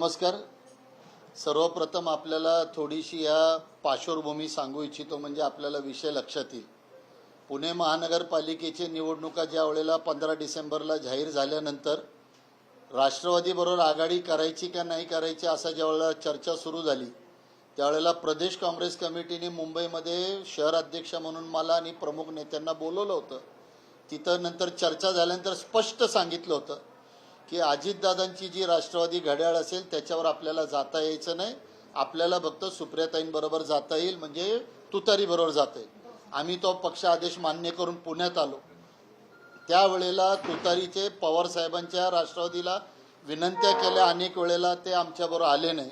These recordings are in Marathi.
नमस्कार. सर्वप्रथम आपल्याला थोडीशी या पार्श्वभूमी सांगू इच्छितो, म्हणजे आपल्याला विषय लक्षात येईल. पुणे महानगरपालिकेची निवडणुका ज्या वेळेला 15 डिसेंबरला जाहीर झाल्यानंतर राष्ट्रवादीबरोबर आघाडी करायची का नाही करायची असा ज्यावेळेला चर्चा सुरू झाली, त्यावेळेला प्रदेश काँग्रेस कमिटीने मुंबईमध्ये शहर अध्यक्ष म्हणून मला आणि प्रमुख नेत्यांना बोलवलं होतं. तिथं नंतर चर्चा झाल्यानंतर स्पष्ट सांगितलं होतं की अजितदादांची जी राष्ट्रवादी घड्याळ असेल त्याच्यावर आपल्याला जाता यायचं नाही, आपल्याला फक्त सुप्रियाताईंबरोबर जाता येईल, म्हणजे तुतारीबरोबर जाता येईल. आम्ही तो पक्ष आदेश मान्य करून पुण्यात आलो. त्यावेळेला तुतारीचे पवार साहेबांच्या राष्ट्रवादीला विनंत्या केल्या, अनेक वेळेला ते आमच्याबरोबर आले नाही.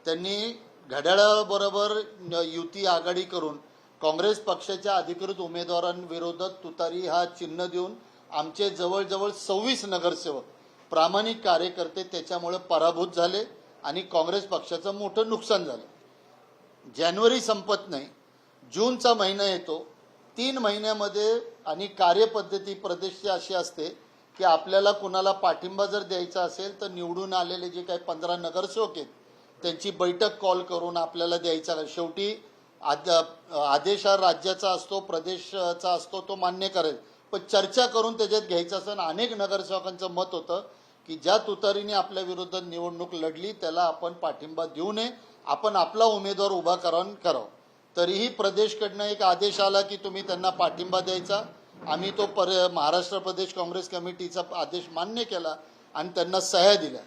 त्यांनी घड्याळाबरोबर युती आघाडी करून काँग्रेस पक्षाच्या अधिकृत उमेदवारांविरोधात तुतारी हा चिन्ह देऊन आमचे जवळजवळ 26 नगरसेवक प्रामाणिक कार्यकर्ते त्याच्यामुळे पराभूत झाले आणि काँग्रेस पक्षाचं मोठं नुकसान झालं. जानेवारी संपत नाही, जूनचा महिना येतो. 3 महिन्यामध्ये आणि कार्यपद्धती प्रदेशची अशी असते की आपल्याला कुणाला पाठिंबा जर द्यायचा असेल तर निवडून आलेले जे काही 15 नगरसेवक आहेत त्यांची बैठक कॉल करून आपल्याला द्यायचा. शेवटी आदेश हा राज्याचा असतो, प्रदेशचा असतो, तो मान्य करेल, पण चर्चा करून त्याच्यात घ्यायचं असं. अनेक नगरसेवकांचं मत होतं की ज्या तुतारीने आपल्या विरोधात निवडणूक लढली त्याला आपण पाठिंबा देऊ नये, आपण आपला उमेदवार उभा करावं. तरीही प्रदेशकडनं एक आदेश आला की तुम्ही त्यांना पाठिंबा द्यायचा. आम्ही तो महाराष्ट्र प्रदेश काँग्रेस कमिटीचा आदेश मान्य केला आणि त्यांना सह्या दिल्या.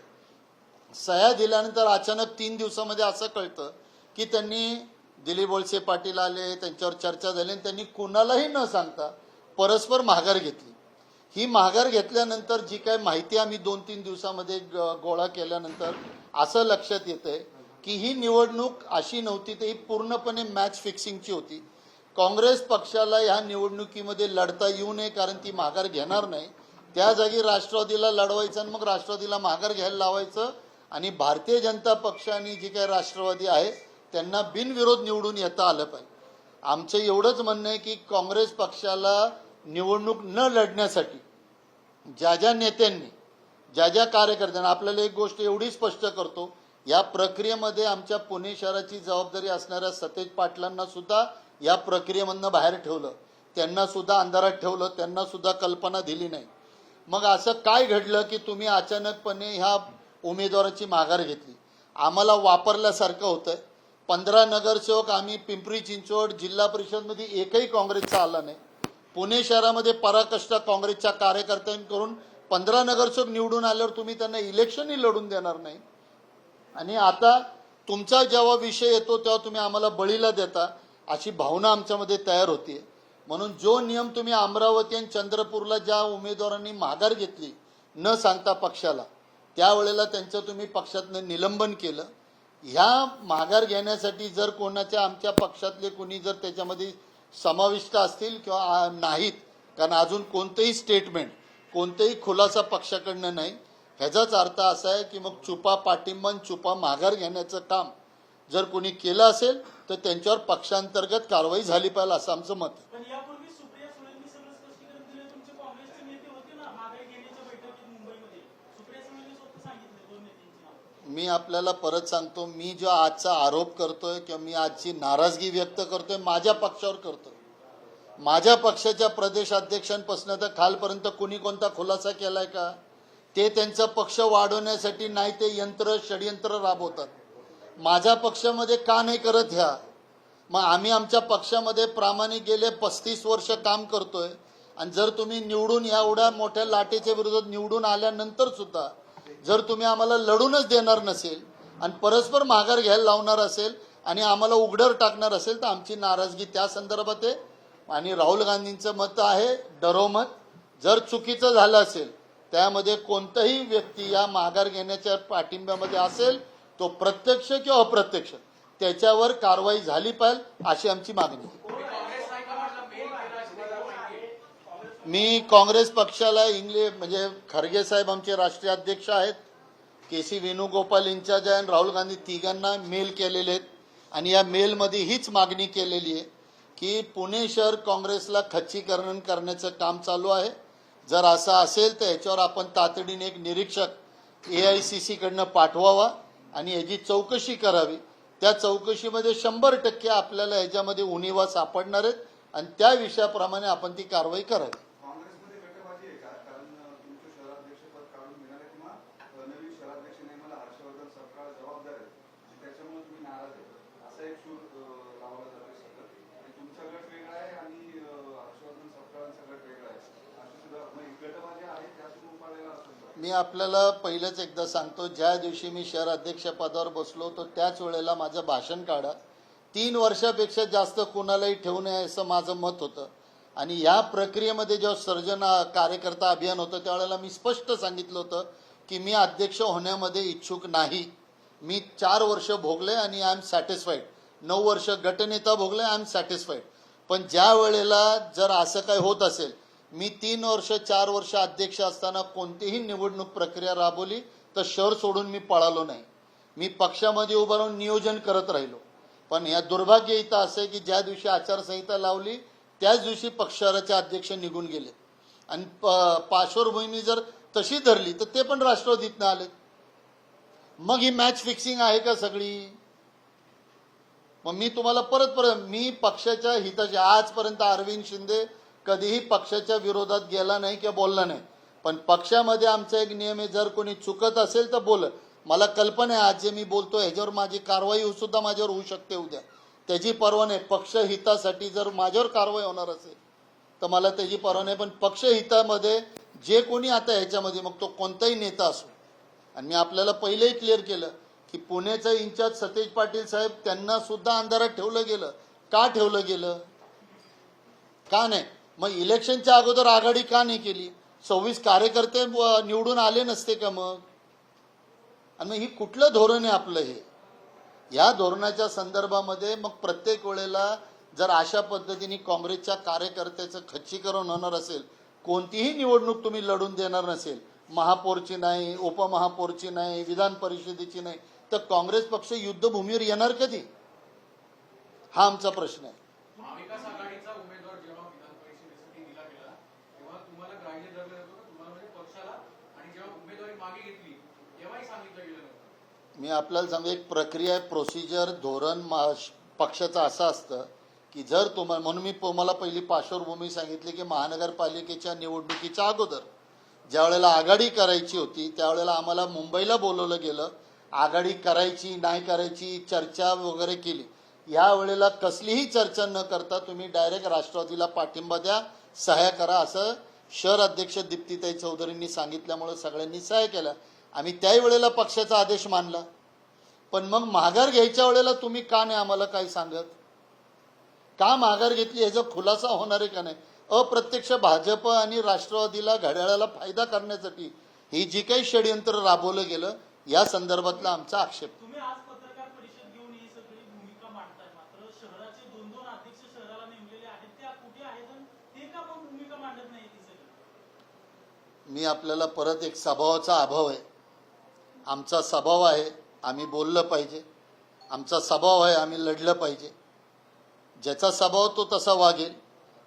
सह्या दिल्यानंतर अचानक 3 दिवसामध्ये असं कळतं की त्यांनी दिलीप वळसे पाटील आले, त्यांच्यावर चर्चा झाली आणि त्यांनी कुणालाही न सांगता परस्पर माघार घेतली. ही माघार घेतल्यानंतर जी काही माहिती आम्ही 2-3 दिवसामध्ये गोळा केल्यानंतर असं लक्षात येतंय की ही निवडणूक अशी नव्हती, तर ही पूर्णपणे मॅच फिक्सिंगची होती. काँग्रेस पक्षाला ह्या निवडणुकीमध्ये लढता येऊ नये, कारण ती माघार घेणार नाही. त्या जागी राष्ट्रवादीला लढवायचं आणि मग राष्ट्रवादीला माघार घ्यायला लावायचं आणि भारतीय जनता पक्षाने जी काही राष्ट्रवादी आहे त्यांना बिनविरोध निवडून येता आलं पाहिजे. आमचं एवढंच म्हणणं आहे की काँग्रेस पक्षाला निवडणूक न लढण्यासाठी ज्या ज्या नेत्यांनी, ज्या ज्या कार्यकर्त्यांना, आपल्याला एक गोष्ट एवढी स्पष्ट करतो, या प्रक्रियेमध्ये आमच्या पुणे शहराची जबाबदारी असणाऱ्या सतेज पाटलांना सुद्धा या प्रक्रियेमधनं बाहेर ठेवलं, त्यांना सुद्धा अंधारात ठेवलं, त्यांना सुद्धा कल्पना दिली नाही. मग असं काय घडलं की तुम्ही अचानकपणे ह्या उमेदवाराची माघार घेतली? आम्हाला वापरल्यासारखं होतंय. 15 नगरसेवक आम्ही पिंपरी चिंचवड जिल्हा परिषदमध्ये एकही काँग्रेसचा आला नाही. पुणे शहरामध्ये पराकष्ट काँग्रेसच्या कार्यकर्त्यांकडून 15 नगरसेवक निवडून आल्यावर तुम्ही त्यांना इलेक्शनही लढून देणार नाही. आणि आता तुमचा जेव्हा विषय येतो तेव्हा तुम्ही आम्हाला बळीला देता, अशी भावना आमच्यामध्ये तयार होते. म्हणून जो नियम तुम्ही अमरावती आणि चंद्रपूरला ज्या उमेदवारांनी माघार घेतली न सांगता पक्षाला, त्यावेळेला त्यांचं तुम्ही पक्षातनं निलंबन केलं. ह्या माघार घेण्यासाठी जर कोणाच्या आमच्या पक्षातले कोणी जर त्याच्यामध्ये समाविष्ट असतील किंवा नाहीत, कारण अजून कोणतेही स्टेटमेंट, कोणतेही खुलासा पक्षाकडनं नाही, ह्याचाच अर्थ असा आहे की मग चुपा पाठिंबा, चुपा माघार घेण्याचं काम जर कोणी केलं असेल तर त्यांच्यावर पक्षांतर्गत कारवाई झाली पाहिजे असं आमचं मत आहे. मी आपल्याला परत सांगतो, मी जो आजचा आरोप करतोय किंवा मी आजची नाराजगी व्यक्त करतोय माझ्या पक्षावर करतोय. माझ्या पक्षाच्या प्रदेशाध्यक्षांपासून तर खालपर्यंत कुणी कोणता खुलासा केलाय का? ते त्यांचा पक्ष वाढवण्यासाठी नाही ते षडयंत्र राबवतात. माझ्या पक्षामध्ये का नाही करत ह्या? मग आम्ही आमच्या पक्षामध्ये प्रामाणिक गेले 35 वर्ष काम करतोय आणि जर तुम्ही निवडून एवढ्या मोठ्या लाटेच्या विरोधात निवडून आल्यानंतर सुद्धा जर तुम्ही आम्हाला लढूनच देणार नसेल आणि परस्पर माघार घ्यायला लावणार असेल आणि आम्हाला उघड्यावर टाकणार असेल तर आमची नाराजगी त्या संदर्भात आहे. आणि राहुल गांधींचं मत आहे डरोमत. जर चुकीचं झालं असेल त्यामध्ये कोणताही व्यक्ती या माघार घेण्याच्या पाठिंब्यामध्ये असेल तो प्रत्यक्ष किंवा अप्रत्यक्ष त्याच्यावर कारवाई झाली पाहिजे अशी आमची मागणी आहे. मी काँग्रेस पक्षाला म्हणजे खरगे साहेब आमचे राष्ट्रीय अध्यक्ष आहेत, के.सी. वेणुगोपाल इन्चार्ज आहे आणि राहुल गांधी तिघांना मेल केलेले आहेत आणि या मेलमध्ये हीच मागणी केलेली आहे की पुणे शहर काँग्रेसला खच्चीकरण करण्याचं काम चालू आहे. जर असं असेल तर याच्यावर आपण तातडीने एक निरीक्षक AICC कडनं पाठवावा. आणि याची चौकशी करावी. त्या चौकशीमध्ये 100% आपल्याला याच्यामध्ये उणिवा सापडणार आहेत आणि त्या विषयाप्रमाणे आपण ती कारवाई करावी. काँग्रेसमध्ये गटबाजी आहे का? कारण तुमचं शहराध्यक्षपद काढून घेणार आहे किंवा नवीन शहराध्यक्ष नेमाला हर्षवर्धन सरकार जबाबदार आहे आणि त्याच्यामुळे तुम्ही नाराज आहे असा एक सूर लावला जातोय सतत. आणि तुमचा गट वेगळा आहे आणि हर्षवर्धन सरकारांचा गट वेगळा आहे अशी सुद्धा गटबाजी आहे त्यातून उपाळलेला असेल. मी आपल्याला पहिलंच एकदा सांगतो, ज्या दिवशी मी शहर अध्यक्ष पदावर बसलो तो त्याच वेळेला माझं भाषण काढा. 3 वर्षापेक्षा जास्त कुणालाही ठेवू नये असं माझं मत होतं. आणि या प्रक्रियेमध्ये जेव्हा सर्जन कार्यकर्ता अभियान होतं त्यावेळेला मी स्पष्ट सांगितलं होतं की मी अध्यक्ष होण्यामध्ये इच्छुक नाही. मी 4 वर्ष भोगले आणि आय एम सॅटिस्फाईड. 9 वर्ष गटनेता भोगले, आय एम सॅटिस्फाईड. पण ज्या वेळेला जर असं काही होत असेल, मी 3 वर्ष 4 वर्ष अध्यक्ष असताना कोणतीही निवडणूक प्रक्रिया राबवली तर शहर सोडून मी पळालो नाही. मी पक्षामध्ये उभं राहून नियोजन करत राहिलो. पण या दुर्भाग्य इथं असं आहे की ज्या दिवशी आचारसंहिता लावली त्याच दिवशी शहराचे अध्यक्ष निघून गेले आणि पार्श्वभूमी जर तशी धरली तर ते पण राष्ट्रवादीतनं आले. मग ही मॅच फिक्सिंग आहे का सगळी? मग मी तुम्हाला परत मी पक्षाच्या हिताचे, आजपर्यंत अरविंद शिंदे कधीही पक्षाच्या विरोधात गेला नाही किंवा बोलला नाही. पण पक्षामध्ये आमचा एक नियम आहे, जर कोणी चुकत असेल तर बोल. मला कल्पना आहे आज जे मी बोलतो ह्याच्यावर माझी कारवाई सुद्धा माझ्यावर होऊ शकते उद्या, त्याची पर्वा नाही. पक्ष हितासाठी जर माझ्यावर कारवाई होणार असेल तर मला त्याची पर्वा नाही. पण पक्ष हितामध्ये जे कोणी आता ह्याच्यामध्ये, मग तो कोणताही नेता असो, आणि मी आपल्याला पहिलेही क्लिअर केलं की पुण्याचा इंचार्ज सतेज पाटील साहेब त्यांना सुद्धा अंधारात ठेवलं गेलं. का ठेवलं गेलं? का नाही? मग इलेक्शनच्या अगोदर आघाडी का नाही केली? 26 कार्यकर्ते निवडून आले नसते का मग? आणि मग ही कुठलं धोरण आहे आपलं हे? या धोरणाच्या संदर्भामध्ये मग प्रत्येक वेळेला जर अशा पद्धतीने काँग्रेसच्या कार्यकर्त्याचं खच्चीकरण होणार असेल, कोणतीही निवडणूक तुम्ही लढून देणार नसेल, महापौरची नाही, उपमहापौरची नाही, विधान परिषदेची नाही, तर काँग्रेस पक्ष युद्धभूमीवर येणार कधी? हा आमचा प्रश्न आहे. महाविकास आघाडीचा उमेदवार जेव्हा विधान परिषदेसाठी दिला गेला तेव्हा तुम्हाला ग्राह्य धरलं जातं का? तुम्हाला म्हणजे पक्षाला, आणि जेव्हा उमेदवारी मागे घेतली तेव्हाही सांगितलं गेलं नव्हतं? मी आपल्याला सांगतो, एक प्रक्रिया, प्रोसिजर, धोरण पक्षाचं असं असतं की जर तुम्हाला, म्हणून मी तुम्हाला पहिली पार्श्वभूमी सांगितली की महानगरपालिकेच्या निवडणुकीच्या अगोदर ज्या वेळेला आघाडी करायची होती त्यावेळेला आम्हाला मुंबईला बोलवलं गेलं. आघाडी करायची नाही करायची चर्चा वगैरे केली. या वेळेला कसलीही चर्चा न करता तुम्ही डायरेक्ट राष्ट्रवादीला पाठिंबा द्या, सह्या करा असं शहर अध्यक्ष दीप्तीताई चौधरींनी सांगितल्यामुळे सगळ्यांनी सह्या केल्या. आम्ही त्याही वेळेला पक्षाचा आदेश मानला. पण मग माघार घ्यायच्या वेळेला तुम्ही का नाही आम्हाला काही सांगत? का माघार घेतली याचा खुलासा होणार आहे का नाही? अप्रत्यक्ष भाजप आणि राष्ट्रवादीला घड्याळाला फायदा करण्यासाठी ही जी काही षडयंत्र राबवलं गेलं या संदर्भातला आमचा आक्षेप. तुम्ही आज पत्रकार परिषद घेऊन ही सगळी भूमिका मांडताय, मात्र शहराचे 2-2 अध्यक्ष शहराला नेमलेले आहेत, त्या कुठे आहेत आणि ते का मग भूमिका मांडत नाही ती सगळी? मी आपल्याला परत एक स्वभावाचा अभाव आहे. आमचा स्वभाव आहे आम्ही बोललं पाहिजे, आमचा स्वभाव आहे आम्ही लढलं पाहिजे. ज्याचा स्वभाव तो तसा वागेल.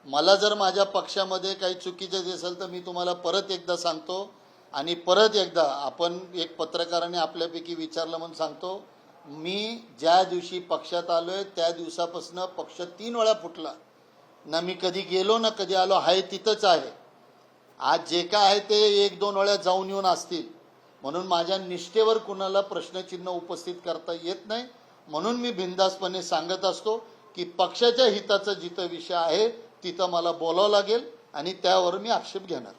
मला जर माझ्या पक्षामध्ये काही चुकीचं दिसेल तर मी तुम्हाला परत एकदा सांगतो, आणि परत एकदा आपण एक पत्रकाराने आपल्यापैकी विचारलं म्हणून सांगतो, मी ज्या दिवशी पक्षात आलोय त्या दिवसापासून पक्ष 3 वेळा फुटला ना. मी कधी गेलो ना कधी आलो, आहे तिथंच आहे. आज जे काय आहे ते 1-2 वेळा जाऊन येऊन असतील, म्हणून माझ्या निष्ठेवर कुणाला प्रश्नचिन्ह उपस्थित करता येत नाही. म्हणून मी बिनधास्तपणे सांगत असतो की पक्षाच्या हिताचा जिथं विषय आहे तिथं मला बोलावं लागेल आणि त्यावर मी आक्षेप घेणार.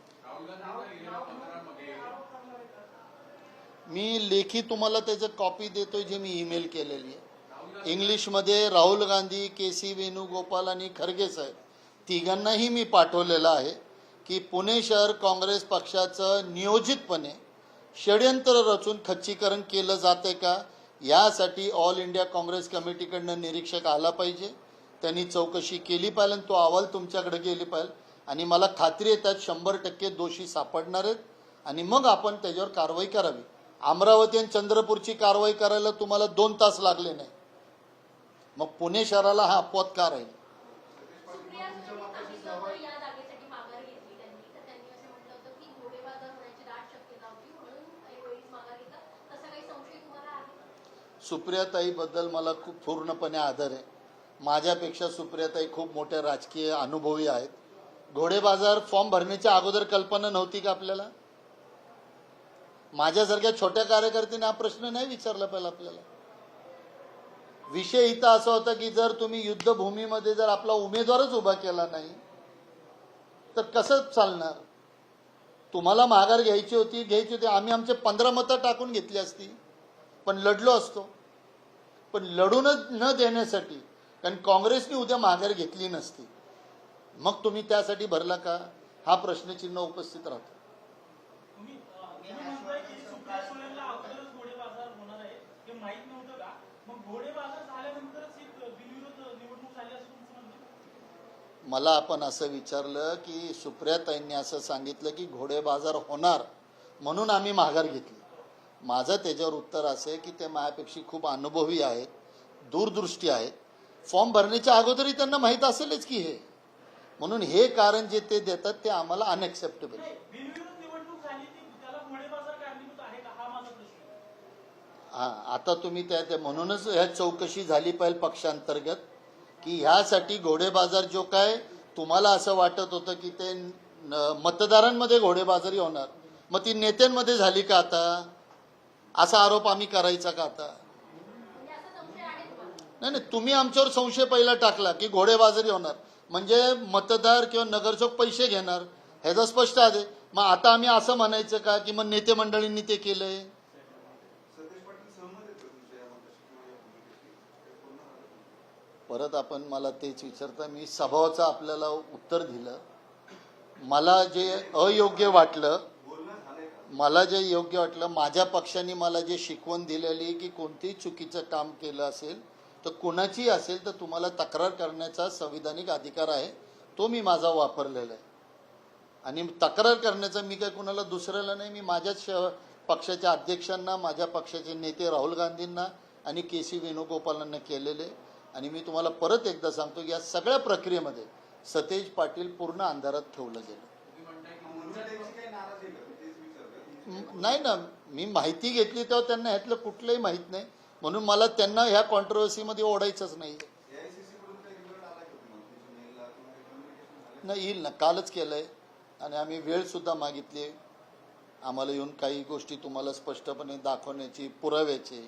मी लेखी तुम्हाला त्याचं कॉपी देतोय जे मी ईमेल केलेली आहे. इंग्लिशमध्ये राहुल गांधी, के.सी. वेणुगोपाल आणि खरगे साहेब तिघांनाही मी पाठवलेलं आहे की पुणे शहर काँग्रेस पक्षाचं नियोजितपणे षडयंत्र रचून खच्चीकरण केलं जाते का, यासाठी ऑल इंडिया काँग्रेस कमिटीकडनं निरीक्षक आला पाहिजे. त्यांनी चौकशी केली पाहिजे आणि तो अहवाल तुमच्याकडे गेली पाहिजे. आणि मला खात्री आहे त्यात 100% दोषी सापडणार आहेत आणि मग आपण त्याच्यावर कारवाई करावी. अमरावती आणि चंद्रपूरची कारवाई करायला तुम्हाला 2 तास लागले नाही, मग पुणे शहराला हा अपवाद का राहील? सुप्रियाताईबद्दल मला खूप पूर्णपणे आदर आहे. माझ्यापेक्षा सुप्रियाताई खूप मोठ्या राजकीय अनुभवी आहेत. घोडेबाजार फॉर्म भरण्याच्या अगोदर कल्पना नव्हती का आपल्याला? माझ्यासारख्या छोट्या कार्यकर्त्याने हा प्रश्न नाही विचारला पाहिजे आपल्याला. विषय इथं असा होता की जर तुम्ही युद्धभूमीमध्ये जर आपला उमेदवारच उभा केला नाही तर कसं चालणार? तुम्हाला माघार घ्यायची होती. आम्ही आमचे 15 मतं टाकून घेतली असती, पण लढलो असतो. पण लढूनच न देण्यासाठी, कारण काँग्रेसने उद्या माघार घेतली नसती, मग तुम्ही त्यासाठी भरला का? हा प्रश्नचिन्ह उपस्थित राहतो. तुम्ही म्हणताय की सुप्रिया सुळेला अगोदरच घोडेबाजार होणार आहे हे माहित नव्हतं का? मग घोडेबाजार झाल्यानंतरच ही बिनविरोध निवडणूक झाली असं तुमचं म्हणणं आहे? मला आपण असं विचारलं की सुप्रियाताईंनी असं सांगितलं की घोडेबाजार होणार म्हणून आम्ही माघार घेतली. माझं त्याच्यावर उत्तर असं आहे की ते माझ्यापेक्षा खूप अनुभवी आहेत, दूरदृष्टी आहेत. फॉर्म भरण्याच्या अगोदरही त्यांना माहीत असेलच की हे, म्हणून हे कारण जे ते देतात ते आम्हाला अनएक्सेप्टेबल आहे. बिनविरोध निवडणूक झाली ती त्याला घोडेबाजार कारणीभूत आहे का हा माझा प्रश्न आहे. हा, आता तुम्ही त्या म्हणूनच ह्या चौकशी झाली पाहिजे पक्षांतर्गत की ह्यासाठी घोडेबाजार जो काय तुम्हाला असं वाटत होतं की ते मतदारांमध्ये घोडेबाजारी होणार, मग ती नेत्यांमध्ये झाली का आता? असा आरोप आम्ही करायचा का आता? नाही, तुम्ही आमच्यावर संशय पहिला टाकला की घोडेबाजारी होणार म्हणजे मतदार किंवा नगरसेवक पैसे घेणार, ह्याचं स्पष्ट आहे. मग आता आम्ही असं म्हणायचं का की मग नेते मंडळींनी ते केलंय? सतेज पाटील सहमत आहेत का तुमच्या या मताशी किंवा या भूमिकेशी? ते पूर्ण झालं? परत आपण मला तेच विचारता, मी स्वभावाचं आपल्याला उत्तर दिलं. मला जे अयोग्य वाटलं, बोलणं झालंय का? मला जे योग्य वाटलं, माझ्या पक्षाने मला जे शिकवण दिलेली की कोणतेही चुकीचं काम केलं असेल तर कुणाची असेल तर तुम्हाला तक्रार करण्याचा संविधानिक अधिकार आहे, तो मी माझा वापरलेला आहे. आणि तक्रार करण्याचा मी काय कुणाला दुसऱ्याला नाही, मी माझ्याच पक्षाच्या अध्यक्षांना, माझ्या पक्षाचे नेते राहुल गांधींना आणि KC वेणुगोपालांना केलेले. आणि मी तुम्हाला परत एकदा सांगतो की या सगळ्या प्रक्रियेमध्ये सतेज पाटील पूर्ण अंधारात ठेवलं गेलं. तुम्ही म्हणताय की म्हणून त्यांची काही नाराजी आहे का? मी तेच विचारलं. नाही ना, मी माहिती घेतली तेव्हा त्यांना ह्यातलं कुठलंही माहीत नाही, म्हणून मला त्यांना ह्या कॉन्ट्रोवर्सीमध्ये ओढायचंच नाही. AICC कडून काही रिपोर्ट आला का तुम्हाला? तुमच्या मेलला किंवा काही कम्युनिकेशन झालं? नाही, येईल ना, कालच केलंय. आणि आम्ही वेळसुद्धा मागितली आम्हाला येऊन काही गोष्टी तुम्हाला स्पष्टपणे दाखवण्याची, पुराव्याची.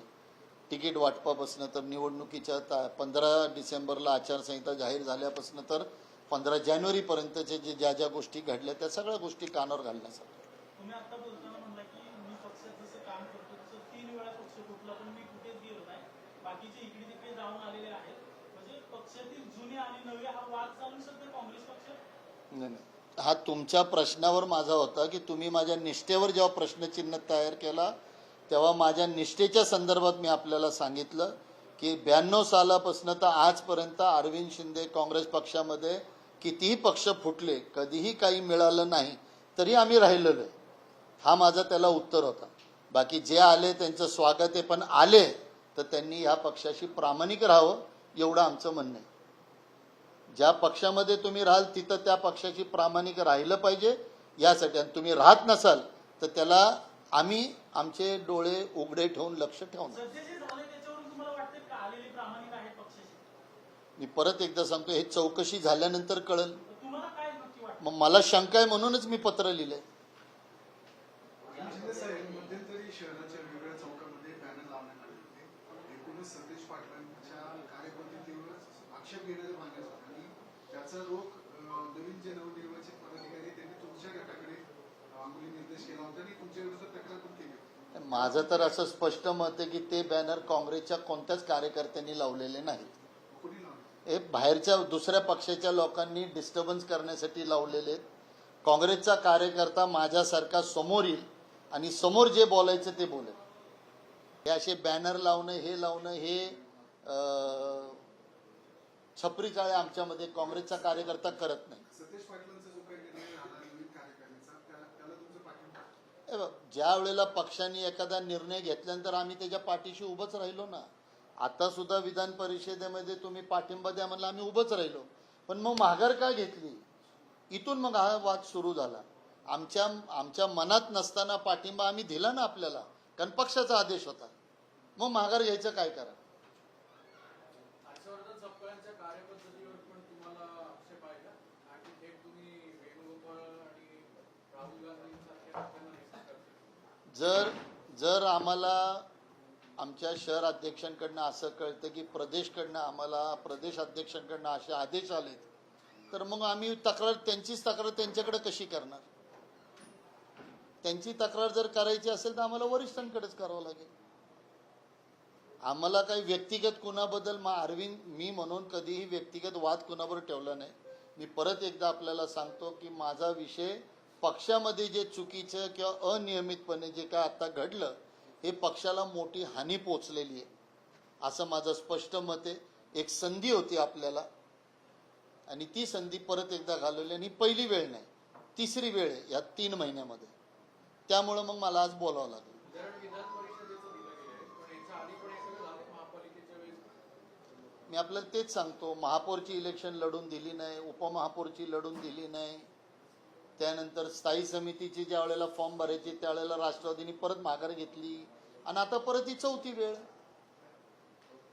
तिकीट वाटपापासून तर निवडणुकीच्या 15 डिसेंबरला आचारसंहिता जाहीर झाल्यापासून तर 15 जानेवारीपर्यंतचे ज्या ज्या गोष्टी घडल्या त्या सगळ्या गोष्टी कानावर घालण्यासाठी. तुम्ही आता बोलताना म्हणला की मी पक्षात जसं काम करतो तसं 3 वेळा पक्ष फुटला पण मी कुठेच गेलो नाही, बाकीचे इकडे तिकडे जाऊन आलेले आहेत. म्हणजे पक्षातील जुने आणि नवे हा वाद चालू सध्या काँग्रेस पक्ष. नाही, हा तुमच्या प्रश्नावर माझा होता की तुम्ही माझ्या निष्ठेवर जेव्हा प्रश्नचिन्ह तयार केला तेव्हा माझ्या निष्ठेच्या संदर्भात मी आपल्याला सांगितलं की 92 सालापासून तर आजपर्यंत अरविंद शिंदे काँग्रेस पक्षामध्ये कितीही पक्ष फुटले, कधीही काही मिळालं नाही, तरी आम्ही राहिलेलो आहे. हा माझा त्याला उत्तर होता. बाकी जे आले त्यांचं स्वागत आहे, पण आले तर त्यांनी ह्या पक्षाशी प्रामाणिक राहावं एवढं आमचं म्हणणं आहे. ज्या पक्षामध्ये तुम्ही राहाल तिथं त्या पक्षाशी प्रामाणिक राहिलं पाहिजे यासाठी. आणि तुम्ही राहत नसाल तर त्याला आम्ही आमचे डोळे उघडे ठेवून लक्ष ठेवणार. सध्या जे झालंय त्याच्यावरून तुम्हाला वाटतं का आलेले प्रामाणिक आहेत पक्षाचे? मी परत एकदा सांगतो, हे चौकशी झाल्यानंतर कळेल. तुम्हाला काय नक्की वाटतं? मग मला शंका आहे म्हणूनच मी पत्र लिहिलंय. शिंदे साहेब, मध्यंतरी शहराच्या वेगवेगळ्या चौकामध्ये पॅनल लावण्यात आले होते. एकूणच सतेज पाटलांच्या कार्यपद्धतीवर आक्षेप घेण्याचे मागणी होता आणि त्याचा रोख नवीन जे नवनिर्वाचित पदाधिकारी त्यांनी तुमच्या गटाकडे अंगुली निर्देश केला होता आणि तुमच्या विरुद्ध तक्रार पण केली होती. माझं तर असं स्पष्ट मत आहे की ते बॅनर काँग्रेसच्या कोणत्याच कार्यकर्त्यांनी लावलेले नाहीत. कुणी लावलं? हे बाहेरच्या दुसऱ्या पक्षाच्या लोकांनी डिस्टर्बन्स करण्यासाठी लावलेले आहेत. काँग्रेसचा कार्यकर्ता माझ्यासारखा समोर येईल आणि समोर जे बोलायचं ते बोलेल. हे असे बॅनर लावणं, हे लावणं, हे छपरी चाळे आमच्यामध्ये काँग्रेसचा कार्यकर्ता करत नाही. सतेज पाटलांचा जो काही निर्णय झाला नवीन कार्यकारिणीचा त्याला तुमचं पाठिंबा? हे बघ, ज्या वेळेला पक्षाने एखादा निर्णय घेतल्यानंतर आम्ही त्याच्या पाठीशी उभंच राहिलो ना. आता सुद्धा विधान परिषदेमध्ये तुम्ही पाठिंबा द्या म्हणलं, आम्ही उभंच राहिलो. पण मग माघार का घेतली? इथून मग हा वाद सुरू झाला. आमच्या मनात नसताना पाठिंबा आम्ही दिला ना आपल्याला, कारण पक्षाचा आदेश होता. मग माघार घ्यायचं काय करा. हर्षवर्धन सपकाळांच्या कार्यपद्धतीवर पण तुम्हाला आक्षेप आहे का? आणि थेट तुम्ही वेणुगोपाळ आणि राहुल गांधींसारख्या नेत्यांना निश्चित करता. जर आम्हाला आमच्या शहर अध्यक्षांकडनं असं कळतं की प्रदेशकडनं आम्हाला प्रदेश अध्यक्षांकडनं असे आदेश आलेत, तर मग आम्ही त्यांचीच तक्रार त्यांच्याकडे कशी करणार. त्यांची तक्रार जर करायची असेल तर आम्हाला वरिष्ठांकडेच करावं लागेल. आम्हाला काही व्यक्तिगत कुणाबद्दल अरविंद मी म्हणून कधीही व्यक्तिगत वाद कुणाबरोबर ठेवला नाही. मी परत एकदा आपल्याला सांगतो की माझा विषय पक्षामध्ये जे चुकीचं किंवा अनियमितपणे जे काय आता घडलं हे पक्षाला मोठी हानी पोचलेली आहे असं माझं स्पष्ट मत आहे. एक संधी होती आपल्याला आणि ती संधी परत एकदा घालवली आणि पहिली वेळ नाही, तिसरी वेळ आहे या 3 महिन्यामध्ये. त्यामुळं मग मला आज बोलावं लागलं. उदाहरण विधान परिषदेचं दिलं गेलंय, पण याच्या आधी पण हे सगळं झालंय महापालिकेच्या वेळेस. मी आपल्याला तेच सांगतो, महापौरची इलेक्शन लढून दिली नाही, उपमहापौरची लढून दिली नाही, त्यानंतर स्थायी समितीची ज्या वेळेला फॉर्म भरायचे त्यावेळेला राष्ट्रवादीने परत माघार घेतली आणि आता परत ही 4थी वेळ.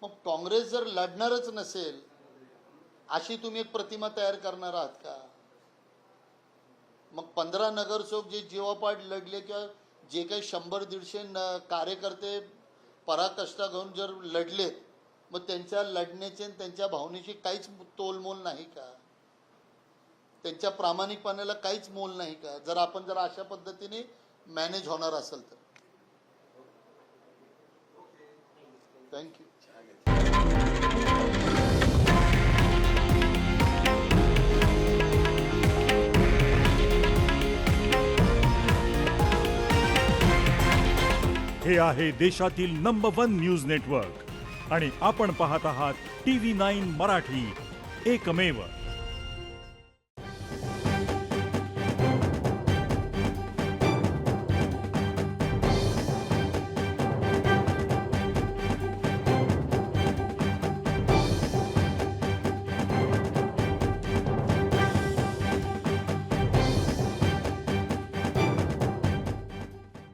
मग काँग्रेस जर लढणारच नसेल अशी तुम्ही एक प्रतिमा तयार करणार आहात का. मग 15 नगरसेवक जे जीवापाड लढले किंवा जे काही 100-150 कार्यकर्ते पराकष्टा घेऊन जर लढलेत, मग त्यांच्या लढण्याचे आणि त्यांच्या भावनेची काहीच तोलमोल नाही का, त्यांच्या प्रामाणिकपणाला काहीच मोल नाही का, जर आपण जर अशा पद्धतीने मॅनेज होणार असेल तर. थँक्यू. हे आहे देशातील नंबर 1 न्यूज नेटवर्क आणि आपण पाहत आहात TV9 मराठी, एकमेव.